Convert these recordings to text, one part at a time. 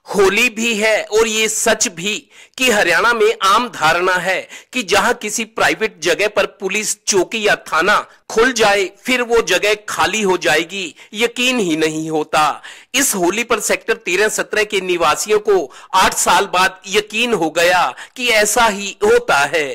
होली भी है और ये सच भी कि हरियाणा में आम धारणा है कि जहां किसी प्राइवेट जगह पर पुलिस चौकी या थाना खुल जाए फिर वो जगह खाली हो जाएगी, यकीन ही नहीं होता। इस होली पर सेक्टर 13-17 के निवासियों को 8 साल बाद यकीन हो गया कि ऐसा ही होता है।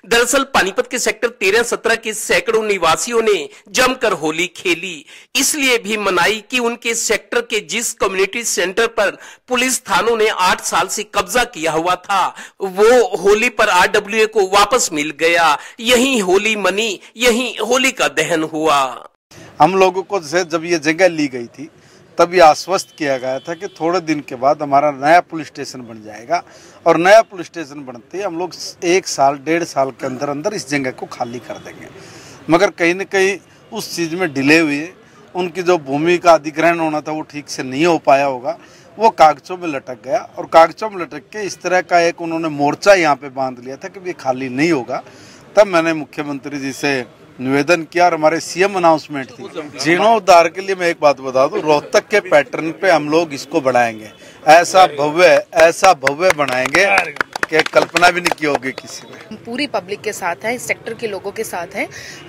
दरअसल पानीपत के सेक्टर 13-17 के सैकड़ों निवासियों ने जमकर होली खेली, इसलिए भी मनाई कि उनके सेक्टर के जिस कम्युनिटी सेंटर पर पुलिस थानों ने 8 साल से कब्जा किया हुआ था वो होली पर आरडब्ल्यूए को वापस मिल गया। यही होली मनी, यही होली का दहन हुआ। हम लोगों को जब ये जगह ली गई थी तब ये आश्वस्त किया गया था कि थोड़े दिन के बाद हमारा नया पुलिस स्टेशन बन जाएगा और नया पुलिस स्टेशन बनते ही हम लोग 1 साल 1.5 साल के अंदर अंदर इस जगह को खाली कर देंगे। मगर कहीं न कहीं उस चीज़ में डिले हुई, उनकी जो भूमि का अधिग्रहण होना था वो ठीक से नहीं हो पाया होगा, वो कागजों में लटक गया और कागजों में लटक के इस तरह का एक उन्होंने मोर्चा यहाँ पे बांध लिया था कि ये खाली नहीं होगा। तब मैंने मुख्यमंत्री जी से निवेदन किया और हमारे सीएम अनाउंसमेंट थी। जीर्णोद्धार के लिए मैं एक बात बता दूं, रोहतक के पैटर्न पे हम लोग इसको बढ़ाएंगे, ऐसा भव्य बनाएंगे कि कल्पना भी नहीं की होगी किसी ने। पूरी पब्लिक के साथ है, इस सेक्टर के लोगों के साथ है।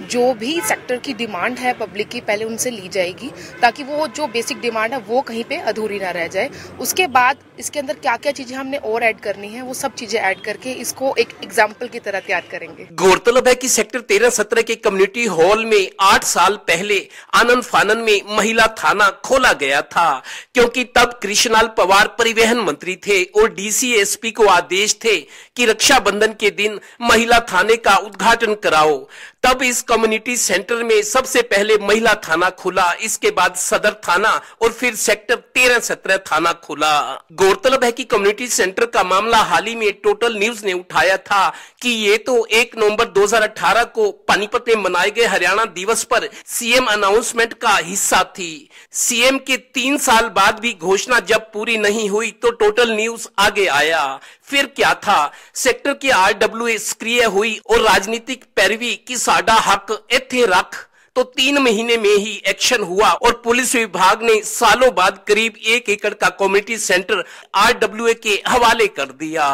जो भी सेक्टर की डिमांड है पब्लिक की पहले उनसे ली जाएगी ताकि वो जो बेसिक डिमांड है वो कहीं पे अधूरी ना रह जाए। उसके बाद इसके अंदर क्या क्या चीजें हमने और ऐड करनी है वो सब चीजें ऐड करके इसको एक एग्जाम्पल की तरह तैयार करेंगे। गौरतलब है कि सेक्टर 13-17 के कम्युनिटी हॉल में 8 साल पहले आनंद फानन में महिला थाना खोला गया था, क्योंकि तब कृष्णलाल पवार परिवहन मंत्री थे और डीसीएसपी को आदेश थे कि रक्षाबंधन के दिन महिला थाने का उद्घाटन कराओ। तब इस कम्युनिटी सेंटर में सबसे पहले महिला थाना खुला, इसके बाद सदर थाना और फिर सेक्टर 13-17 थाना खुला। गौरतलब है कि कम्युनिटी सेंटर का मामला हाल ही में टोटल न्यूज ने उठाया था कि ये तो 1 नवंबर 2018 को पानीपत में मनाए गए हरियाणा दिवस पर सीएम अनाउंसमेंट का हिस्सा थी। सीएम के 3 साल बाद भी घोषणा जब पूरी नहीं हुई तो टोटल न्यूज आगे आया। फिर क्या था, सेक्टर की आरडब्ल्यूए सक्रिय हुई और राजनीतिक पैरवी की साडा हक इत्थे रख तो 3 महीने में ही एक्शन हुआ और पुलिस विभाग ने सालों बाद करीब 1 एकड़ का कम्युनिटी सेंटर आरडब्ल्यूए के हवाले कर दिया।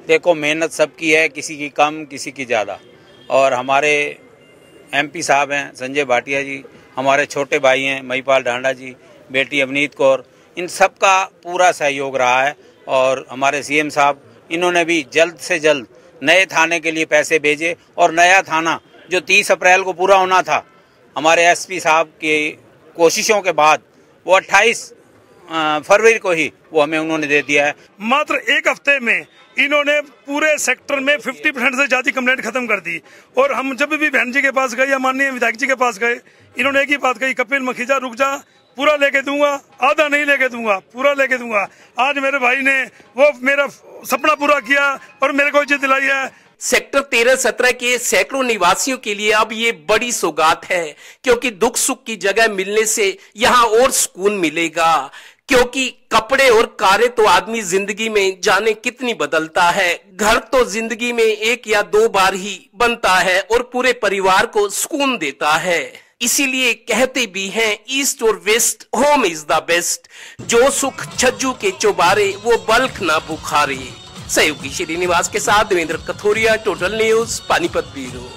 देखो, मेहनत सबकी है, किसी की कम किसी की ज्यादा। और हमारे एमपी साहब हैं संजय भाटिया जी, हमारे छोटे भाई हैं महिपाल ढांडा जी, बेटी अवनीत कौर, इन सब का पूरा सहयोग रहा है। और हमारे सीएम साहब, इन्होंने भी जल्द से जल्द नए थाने के लिए पैसे भेजे और नया थाना जो 30 अप्रैल को पूरा होना था, हमारे एसपी साहब की कोशिशों के बाद वो 28 फरवरी को ही वो हमें उन्होंने दे दिया है। मात्र 1 हफ्ते में इन्होंने पूरे सेक्टर में 50% से ज्यादा कंप्लेंट खत्म कर दी। और हम जब भी बहन जी के पास गए या माननीय विधायक जी के पास गए, इन्होंने एक ही बात कही, कपिल मखीजा रुक जा, पूरा लेके दूंगा, आधा नहीं लेके दूंगा, पूरा लेके दूंगा। आज मेरे भाई ने वो मेरा सपना पूरा किया और मेरे को इज्जत दिलाई है। सेक्टर 13-17 के सैकड़ों निवासियों के लिए अब ये बड़ी सौगात है, क्योंकि दुख सुख की जगह मिलने से यहाँ और सुकून मिलेगा। क्योंकि कपड़े और कारें तो आदमी जिंदगी में जाने कितनी बदलता है, घर तो जिंदगी में 1 या 2 बार ही बनता है और पूरे परिवार को सुकून देता है। इसीलिए कहते भी हैं ईस्ट और west home is the best. जो सुख छज्जू के चौबारे वो बल्क ना बुखारे। सहयोगी श्रीनिवास के साथ Devendra Kathoria, Total News, Panipat bureau.